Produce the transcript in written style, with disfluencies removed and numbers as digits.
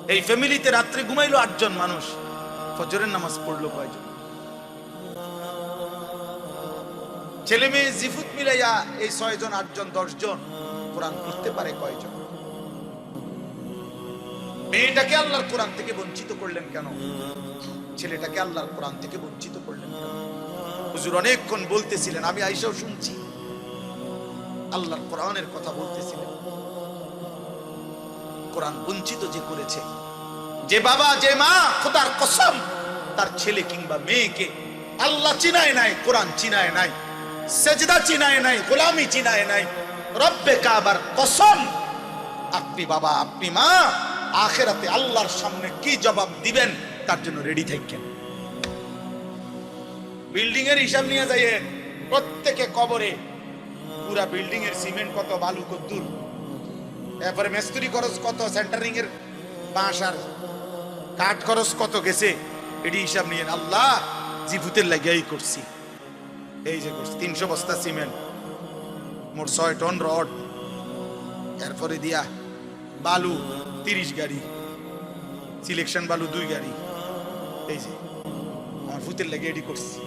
এই ফ্যামিলিতে রাত্রে ঘুমাইলো 8 জন মানুষ, ফজরের নামাজ পড়লো কয়জন? ছেলে মেয়ে জিফুত মিলাইয়া এই 6 জন 8 জন 10 জন কোরআন পড়তে পারে কয়জন? মেয়েটাকে আল্লাহর কোরআন থেকে বঞ্চিত করলেন কেন? ছেলেটাকে আল্লাহর কোরআন থেকে বঞ্চিত করলেন কেন? হুজুর অনেকক্ষণ বলতেছিলেন, আমি আইসাও শুনছি, আল্লাহর কোরআনের কথা বলতেছিলেন। কোরআন বঞ্চিত যে করেছে, যে বাবা যে মা খোদার কসম তার ছেলে কিংবা মেয়েকে আল্লাহ চিনায় নাই, কোরআন চিনায় নাই, সেজদা চিনায় নাই, গোলামি চিনায় নাই, রব্বে কাবার কসম, আপনি বাবা আপনি মা আখিরাতে আল্লাহর সামনে কি জবাব দিবেন তার জন্য রেডি থাকেন। বিল্ডিং এর হিসাব নিয়ে যাইয়েন, প্রত্যেকে কবরে পুরা বিল্ডিং এর সিমেন্ট কত, বালু কত দূর, এরপরে মিস্ত্রি খরচ কত, সেন্টারিং এর বাঁশ আর কাঠ খরচ কত গেছে, এটি হিসাব নিয়ে আল্লাহ জিভুতের লাগিয়াই করছি, এই যে করছি 300 বস্তা সিমেন্ট, মোট 6 টন রড, এরপরে দিয়া বালু 30 গাড়ি, সিলেকশন বালু 2 গাড়ি, এই যে আমার ফুতের লাগে এটি করছি।